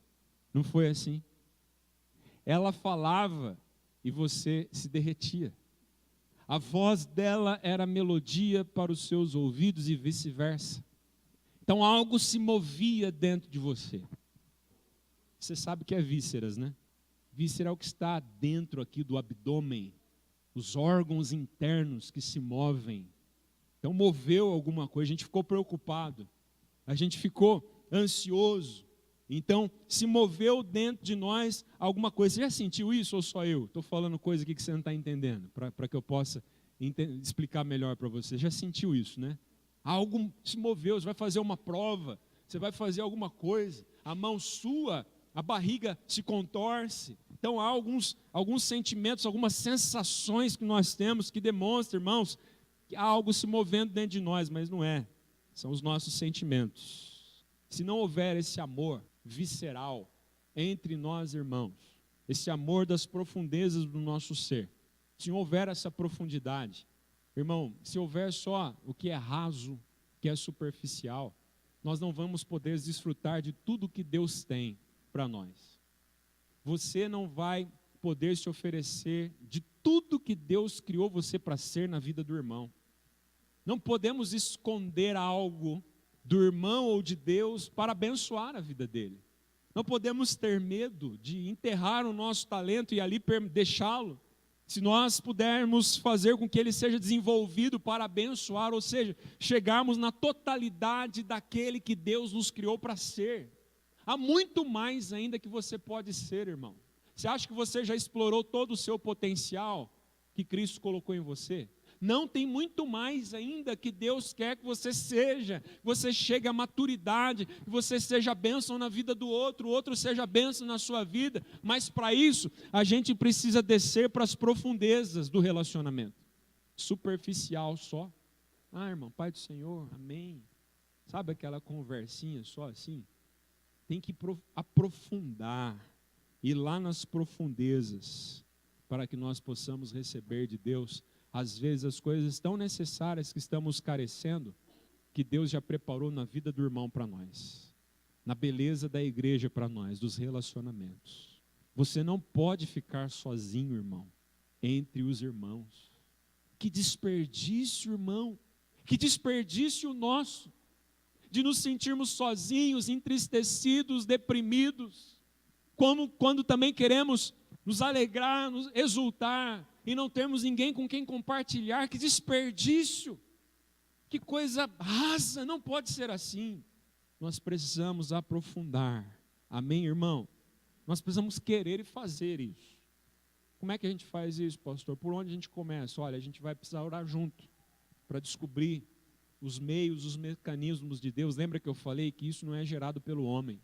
Não foi assim? Ela falava e você se derretia. A voz dela era melodia para os seus ouvidos e vice-versa. Então algo se movia dentro de você. Você sabe que é vísceras, né? Víscera é o que está dentro aqui do abdômen, os órgãos internos que se movem. Então moveu alguma coisa, a gente ficou preocupado, a gente ficou ansioso. Então se moveu dentro de nós alguma coisa. Você já sentiu isso ou só eu? Estou falando coisa aqui que você não está entendendo, para que eu possa explicar melhor para você. Já sentiu isso, né? Algo se moveu, você vai fazer uma prova, você vai fazer alguma coisa, a mão sua, a barriga se contorce. Então há alguns sentimentos, algumas sensações que nós temos que demonstram, irmãos, que há algo se movendo dentro de nós, mas não é. São os nossos sentimentos. Se não houver esse amor visceral entre nós, irmãos, esse amor das profundezas do nosso ser, se não houver essa profundidade, irmão, se houver só o que é raso, que é superficial, nós não vamos poder desfrutar de tudo que Deus tem para nós. Você não vai poder se oferecer de tudo que Deus criou você para ser na vida do irmão. Não podemos esconder algo do irmão ou de Deus para abençoar a vida dele. Não podemos ter medo de enterrar o nosso talento e ali deixá-lo. Se nós pudermos fazer com que ele seja desenvolvido para abençoar, ou seja, chegarmos na totalidade daquele que Deus nos criou para ser. Há muito mais ainda que você pode ser, irmão. Você acha que você já explorou todo o seu potencial que Cristo colocou em você? Não, tem muito mais ainda que Deus quer que você seja, que você chegue à maturidade, que você seja bênção na vida do outro, o outro seja bênção na sua vida, mas para isso a gente precisa descer para as profundezas do relacionamento. Superficial só, irmão, Pai do Senhor, amém, sabe aquela conversinha só assim? Tem que aprofundar, ir lá nas profundezas, para que nós possamos receber de Deus às vezes as coisas tão necessárias que estamos carecendo, que Deus já preparou na vida do irmão para nós, na beleza da igreja para nós, dos relacionamentos. Você não pode ficar sozinho, irmão, entre os irmãos. Que desperdício, irmão, que desperdício nosso, de nos sentirmos sozinhos, entristecidos, deprimidos, como quando também queremos nos alegrar, nos exultar, e não termos ninguém com quem compartilhar. Que desperdício, que coisa rasa, não pode ser assim. Nós precisamos aprofundar, amém, irmão? Nós precisamos querer e fazer isso. Como é que a gente faz isso, pastor? Por onde a gente começa? Olha, a gente vai precisar orar junto, para descobrir os meios, os mecanismos de Deus. Lembra que eu falei que isso não é gerado pelo homem,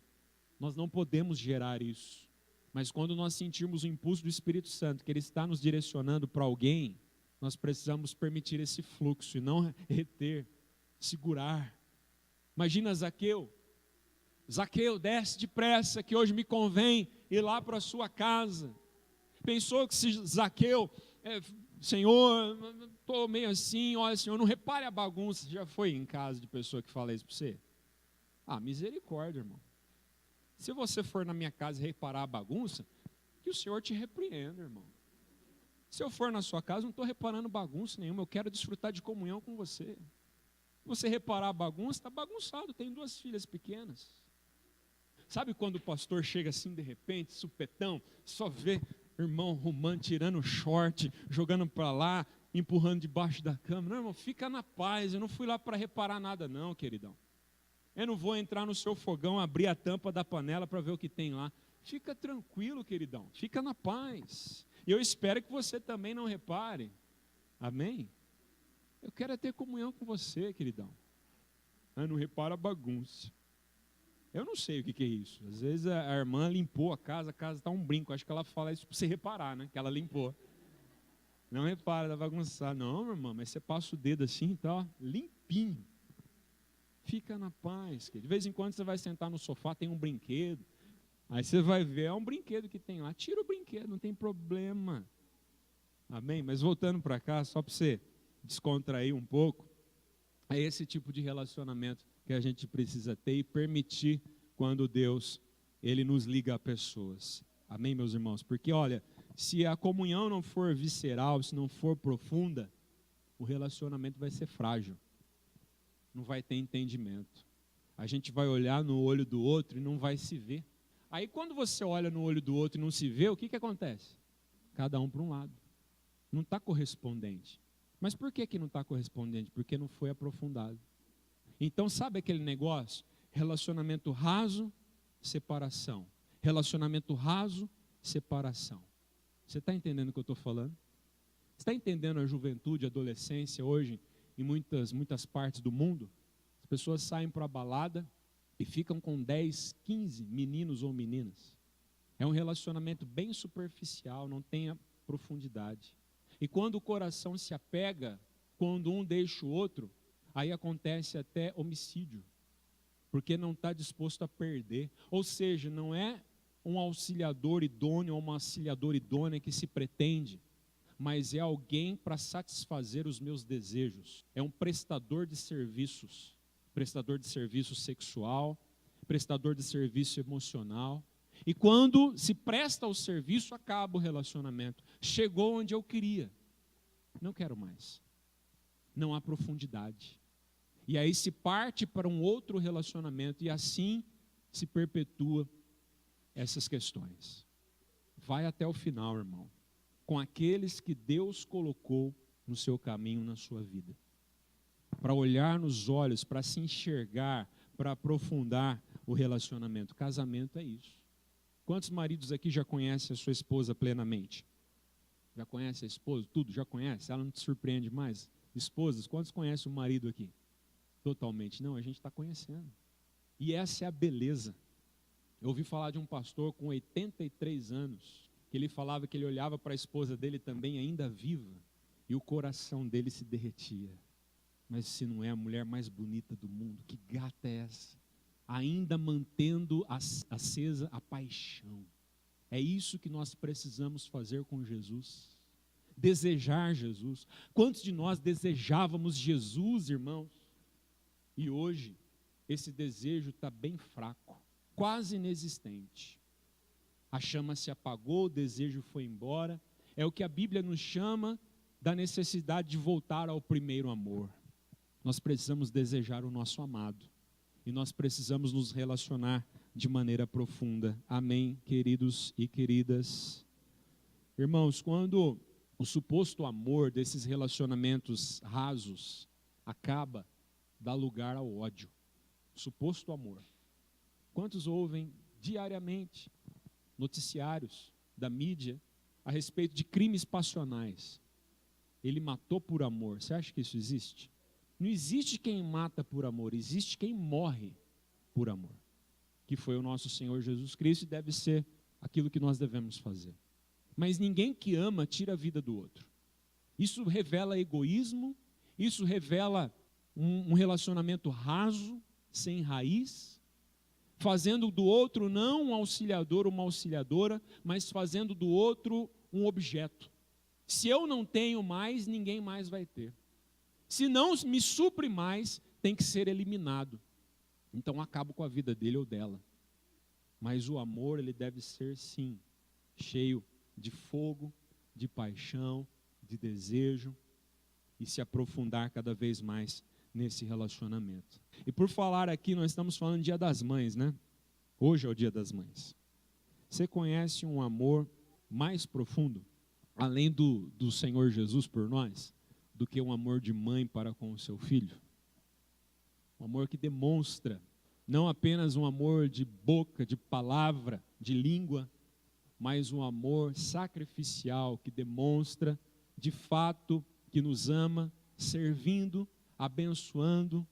nós não podemos gerar isso. Mas quando nós sentirmos o impulso do Espírito Santo, que Ele está nos direcionando para alguém, nós precisamos permitir esse fluxo e não reter, segurar. Imagina Zaqueu. Zaqueu, desce depressa, que hoje me convém ir lá para a sua casa. Pensou que se Zaqueu, Senhor, estou meio assim, olha Senhor, não repare a bagunça. Você já foi em casa de pessoa que fala isso para você? Misericórdia, irmão. Se você for na minha casa e reparar a bagunça, que o Senhor te repreenda, irmão. Se eu for na sua casa, não estou reparando bagunça nenhuma, eu quero desfrutar de comunhão com você. Se você reparar a bagunça, está bagunçado, tenho 2 filhas pequenas. Sabe quando o pastor chega assim de repente, supetão, só vê irmão arrumando, tirando short, jogando para lá, empurrando debaixo da cama? Não, irmão, fica na paz, eu não fui lá para reparar nada não, queridão. Eu não vou entrar no seu fogão, abrir a tampa da panela para ver o que tem lá. Fica tranquilo, queridão, fica na paz. E eu espero que você também não repare. Amém? Eu quero ter comunhão com você, queridão. Não repara a bagunça. Eu não sei o que é isso. Às vezes a irmã limpou a casa está um brinco. Acho que ela fala isso para você reparar, né? Que ela limpou. Não repara, tá bagunçado. Não, meu irmão, mas você passa o dedo assim, tá ó, limpinho. Fica na paz, querido. De vez em quando você vai sentar no sofá, tem um brinquedo. Aí você vai ver, é um brinquedo que tem lá. Tira o brinquedo, não tem problema. Amém? Mas voltando para cá, só para você descontrair um pouco, é esse tipo de relacionamento que a gente precisa ter e permitir quando Deus, Ele nos liga a pessoas. Amém, meus irmãos? Porque, olha, se a comunhão não for visceral, se não for profunda, o relacionamento vai ser frágil. Não vai ter entendimento. A gente vai olhar no olho do outro e não vai se ver. Aí quando você olha no olho do outro e não se vê, o que acontece? Cada um para um lado. Não está correspondente. Mas por que não está correspondente? Porque não foi aprofundado. Então sabe aquele negócio? Relacionamento raso, separação. Relacionamento raso, separação. Você está entendendo o que eu estou falando? Você está entendendo a juventude, a adolescência hoje, em muitas partes do mundo? As pessoas saem para a balada e ficam com 10, 15 meninos ou meninas. É um relacionamento bem superficial, não tem a profundidade. E quando o coração se apega, quando um deixa o outro, aí acontece até homicídio, porque não está disposto a perder. Ou seja, não é um auxiliador idôneo ou uma auxiliadora idônea que se pretende, mas é alguém para satisfazer os meus desejos. É um prestador de serviço sexual, prestador de serviço emocional. E quando se presta ao serviço, acaba o relacionamento. Chegou onde eu queria, não quero mais. Não há profundidade. E aí se parte para um outro relacionamento e assim se perpetua essas questões. Vai até o final, irmão, com aqueles que Deus colocou no seu caminho, na sua vida. Para olhar nos olhos, para se enxergar, para aprofundar o relacionamento. Casamento é isso. Quantos maridos aqui já conhecem a sua esposa plenamente? Já conhece a esposa? Tudo? Já conhece? Ela não te surpreende mais? Esposas, quantos conhecem o marido aqui? Totalmente. Não, a gente está conhecendo. E essa é a beleza. Eu ouvi falar de um pastor com 83 anos, que ele falava que ele olhava para a esposa dele também ainda viva, e o coração dele se derretia. Mas se não é a mulher mais bonita do mundo, que gata é essa? Ainda mantendo acesa a paixão. É isso que nós precisamos fazer com Jesus. Desejar Jesus. Quantos de nós desejávamos Jesus, irmãos? E hoje, esse desejo está bem fraco, quase inexistente. A chama se apagou, o desejo foi embora. É o que a Bíblia nos chama da necessidade de voltar ao primeiro amor. Nós precisamos desejar o nosso amado. E nós precisamos nos relacionar de maneira profunda. Amém, queridos e queridas? Irmãos, quando o suposto amor desses relacionamentos rasos acaba, dá lugar ao ódio. Suposto amor. Quantos ouvem diariamente noticiários da mídia a respeito de crimes passionais? Ele matou por amor. Você acha que isso existe? Não existe quem mata por amor, existe quem morre por amor, que foi o nosso Senhor Jesus Cristo e deve ser aquilo que nós devemos fazer. Mas ninguém que ama tira a vida do outro. Isso revela egoísmo, isso revela um relacionamento raso, sem raiz, fazendo do outro não um auxiliador ou uma auxiliadora, mas fazendo do outro um objeto. Se eu não tenho mais, ninguém mais vai ter. Se não me supre mais, tem que ser eliminado. Então acabo com a vida dele ou dela. Mas o amor, ele deve ser sim, cheio de fogo, de paixão, de desejo, e se aprofundar cada vez mais nesse relacionamento. E por falar aqui, nós estamos falando do Dia das Mães, né? Hoje é o Dia das Mães. Você conhece um amor mais profundo, além do Senhor Jesus por nós, do que um amor de mãe para com o seu filho? Um amor que demonstra, não apenas um amor de boca, de palavra, de língua, mas um amor sacrificial que demonstra, de fato, que nos ama, servindo, abençoando,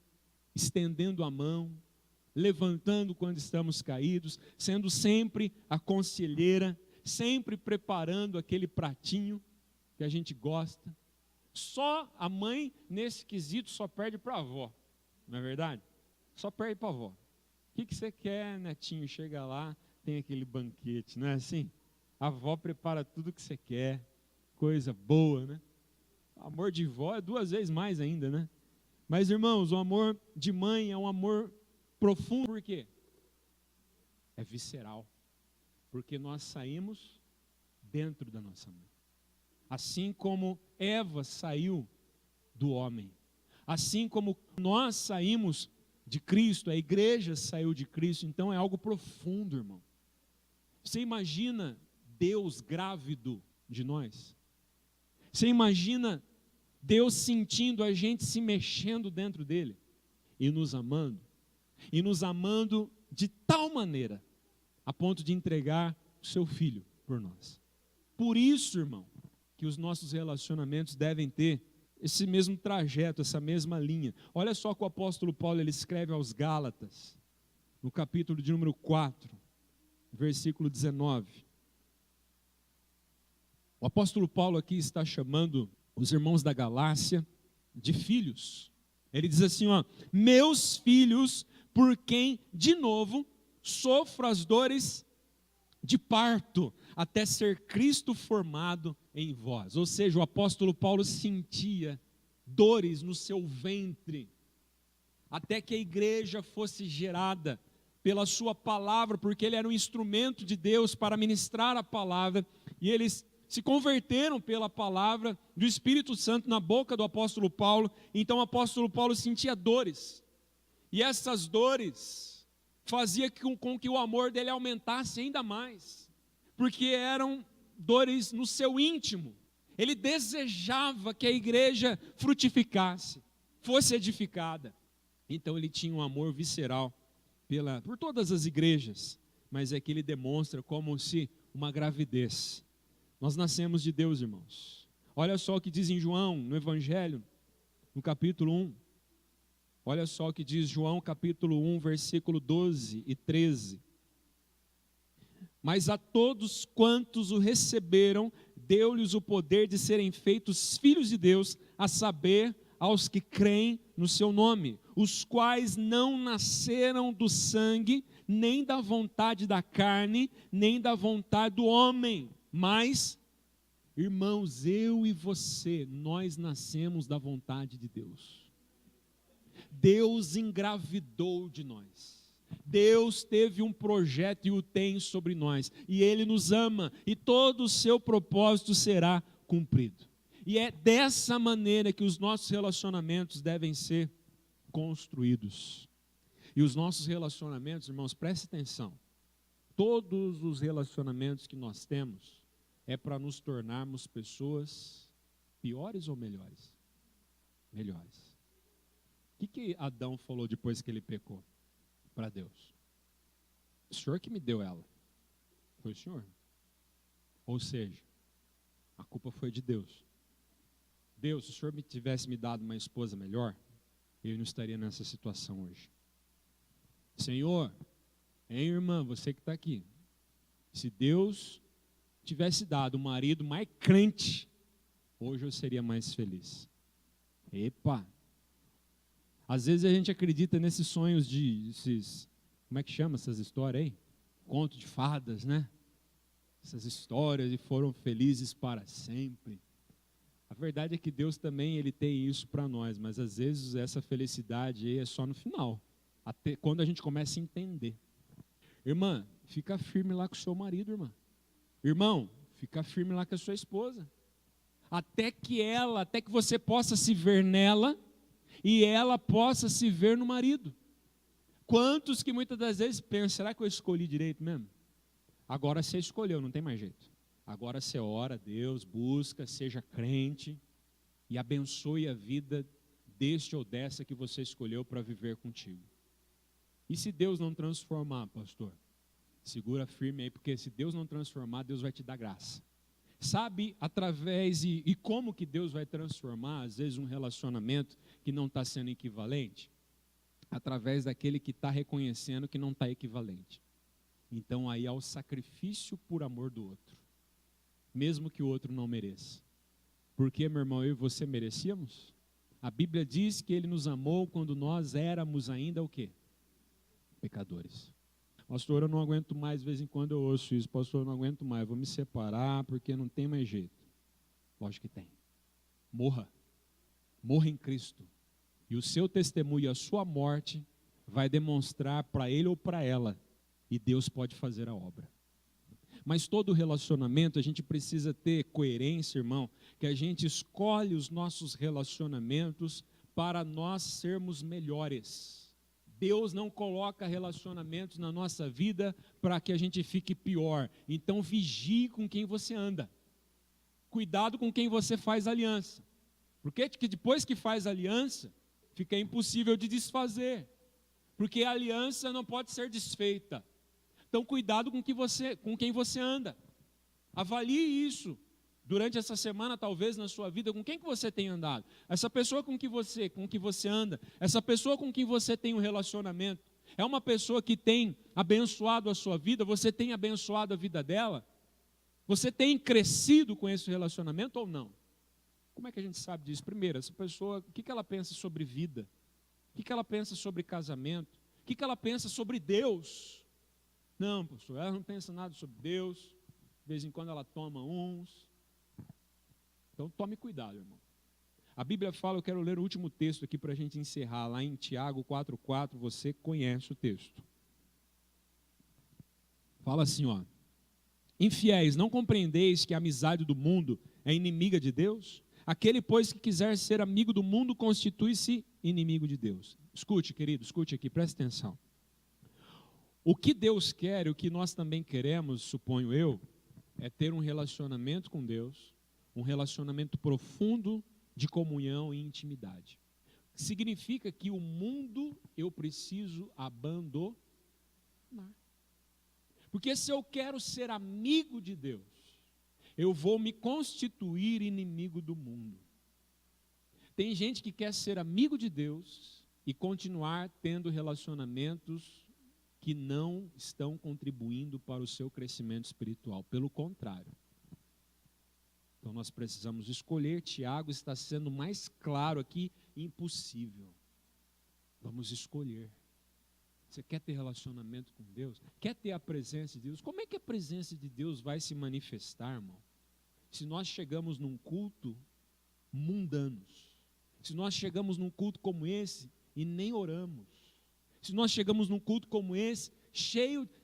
estendendo a mão, levantando quando estamos caídos, sendo sempre a conselheira, sempre preparando aquele pratinho. que a gente gosta. Só a mãe, nesse quesito, só perde para a avó, não é verdade? Só perde para a avó. O que você quer, netinho? Chega lá, tem aquele banquete, não é assim? A avó prepara tudo o que você quer, coisa boa, né? O amor de vó é 2 vezes mais ainda, né? Mas, irmãos, o amor de mãe é um amor profundo, por quê? É visceral. Porque nós saímos dentro da nossa mãe. Assim como Eva saiu do homem. Assim como nós saímos de Cristo, a igreja saiu de Cristo. Então é algo profundo, irmão. Você imagina Deus grávido de nós? Você imagina Deus sentindo a gente se mexendo dentro dele? E nos amando? E nos amando de tal maneira, a ponto de entregar o seu filho por nós. Por isso, irmão, que os nossos relacionamentos devem ter esse mesmo trajeto, essa mesma linha. Olha só que o apóstolo Paulo ele escreve aos Gálatas, no capítulo de número 4, versículo 19. O apóstolo Paulo aqui está chamando os irmãos da Galácia de filhos. Ele diz assim, ó: meus filhos, por quem, de novo, sofro as dores de parto, até ser Cristo formado em vós. Ou seja, o apóstolo Paulo sentia dores no seu ventre, até que a igreja fosse gerada pela sua palavra, porque ele era um instrumento de Deus para ministrar a palavra, e eles se converteram pela palavra do Espírito Santo na boca do apóstolo Paulo. Então o apóstolo Paulo sentia dores, e essas dores fazia com que o amor dele aumentasse ainda mais, porque eram dores no seu íntimo. Ele desejava que a igreja frutificasse, fosse edificada. Então ele tinha um amor visceral por todas as igrejas, mas é que ele demonstra como se uma gravidez. Nós nascemos de Deus, irmãos. Olha só o que diz em João, no Evangelho, no capítulo 1. Olha só o que diz João capítulo 1, versículo 12 e 13. Mas a todos quantos o receberam, deu-lhes o poder de serem feitos filhos de Deus, a saber, aos que creem no seu nome, os quais não nasceram do sangue, nem da vontade da carne, nem da vontade do homem, mas, irmãos, eu e você, nós nascemos da vontade de Deus. Deus engravidou de nós. Deus teve um projeto e o tem sobre nós. E Ele nos ama. E todo o seu propósito será cumprido. E é dessa maneira que os nossos relacionamentos devem ser construídos. E os nossos relacionamentos, irmãos, preste atenção. Todos os relacionamentos que nós temos é para nos tornarmos pessoas piores ou melhores? Melhores. O que Adão falou depois que ele pecou para Deus? O Senhor que me deu ela. Foi o Senhor. Ou seja, a culpa foi de Deus. Deus, se o Senhor tivesse me dado uma esposa melhor, eu não estaria nessa situação hoje. Senhor, hein, irmã, você que está aqui, se Deus tivesse dado um marido mais crente, hoje eu seria mais feliz. Epa! Às vezes a gente acredita nesses sonhos como é que chama essas histórias aí? Conto de fadas, né? Essas histórias e foram felizes para sempre. A verdade é que Deus também ele tem isso para nós, mas às vezes essa felicidade aí é só no final, até quando a gente começa a entender. Irmã, fica firme lá com o seu marido, irmã. Irmão, fica firme lá com a sua esposa. Até que você possa se ver nela e ela possa se ver no marido. Quantos que muitas das vezes pensam, será que eu escolhi direito mesmo? Agora você escolheu, não tem mais jeito. Agora você ora a Deus, busca, seja crente e abençoe a vida deste ou dessa que você escolheu para viver contigo. E se Deus não transformar, pastor? Segura firme aí, porque se Deus não transformar, Deus vai te dar graça. Sabe através e como que Deus vai transformar, às vezes, um relacionamento que não está sendo equivalente? Através daquele que está reconhecendo que não está equivalente. Então aí há o sacrifício por amor do outro, mesmo que o outro não mereça. Porque, meu irmão, eu e você merecíamos? A Bíblia diz que Ele nos amou quando nós éramos ainda o quê? Pecadores. Pastor, eu não aguento mais, de vez em quando eu ouço isso. Pastor, eu não aguento mais, vou me separar porque não tem mais jeito. Lógico que tem. Morra. Morra em Cristo. E o seu testemunho, a sua morte, vai demonstrar para ele ou para ela. E Deus pode fazer a obra. Mas todo relacionamento, a gente precisa ter coerência, irmão, que a gente escolhe os nossos relacionamentos para nós sermos melhores. Deus não coloca relacionamentos na nossa vida para que a gente fique pior. Então vigie com quem você anda. Cuidado com quem você faz aliança. Porque depois que faz aliança, fica impossível de desfazer. Porque a aliança não pode ser desfeita. Então cuidado com quem você anda. Avalie isso. Durante essa semana, talvez, na sua vida, com quem que você tem andado? Essa pessoa com que você anda, essa pessoa com quem você tem um relacionamento, é uma pessoa que tem abençoado a sua vida, você tem abençoado a vida dela? Você tem crescido com esse relacionamento ou não? Como é que a gente sabe disso? Primeiro, essa pessoa, o que ela pensa sobre vida? O que ela pensa sobre casamento? O que ela pensa sobre Deus? Não, pastor, ela não pensa nada sobre Deus, de vez em quando ela toma uns. Então tome cuidado, irmão. A Bíblia fala, eu quero ler o último texto aqui para a gente encerrar, lá em Tiago 4,4, você conhece o texto. Fala assim, ó. Infiéis, não compreendeis que a amizade do mundo é inimiga de Deus? Aquele, pois, que quiser ser amigo do mundo, constitui-se inimigo de Deus. Escute, querido, escute aqui, preste atenção. O que Deus quer, o que nós também queremos, suponho eu, é ter um relacionamento com Deus, um relacionamento profundo de comunhão e intimidade. Significa que o mundo eu preciso abandonar. Porque se eu quero ser amigo de Deus, eu vou me constituir inimigo do mundo. Tem gente que quer ser amigo de Deus e continuar tendo relacionamentos que não estão contribuindo para o seu crescimento espiritual. Pelo contrário. Então nós precisamos escolher. Tiago está sendo mais claro aqui, impossível. Vamos escolher. Você quer ter relacionamento com Deus? Quer ter a presença de Deus? Como é que a presença de Deus vai se manifestar, irmão? Se nós chegamos num culto mundanos, se nós chegamos num culto como esse e nem oramos, se nós chegamos num culto como esse,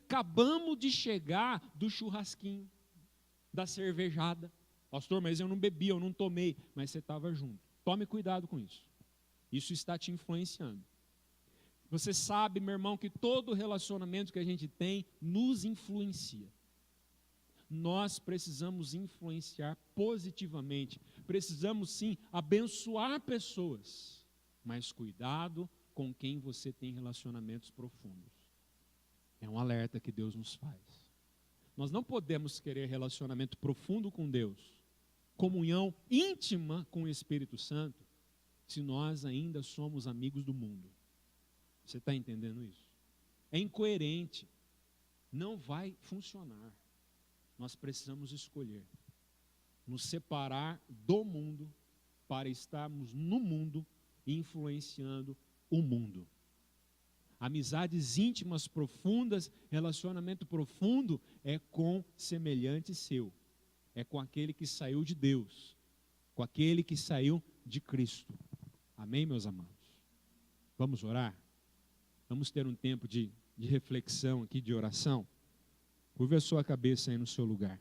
acabamos de chegar do churrasquinho, da cervejada. Pastor, mas eu não bebi, eu não tomei, mas você estava junto. Tome cuidado com isso. Isso está te influenciando. Você sabe, meu irmão, que todo relacionamento que a gente tem nos influencia. Nós precisamos influenciar positivamente. Precisamos sim abençoar pessoas. Mas cuidado com quem você tem relacionamentos profundos. É um alerta que Deus nos faz. Nós não podemos querer relacionamento profundo com Deus, comunhão íntima com o Espírito Santo, se nós ainda somos amigos do mundo. Você está entendendo isso? É incoerente. Não vai funcionar. Nós precisamos escolher nos separar do mundo para estarmos no mundo e influenciando o mundo. Amizades íntimas profundas, relacionamento profundo é com semelhante seu. É com aquele que saiu de Deus, com aquele que saiu de Cristo. Amém, meus amados? Vamos orar? Vamos ter um tempo de reflexão aqui, de oração? Curva a sua cabeça aí no seu lugar.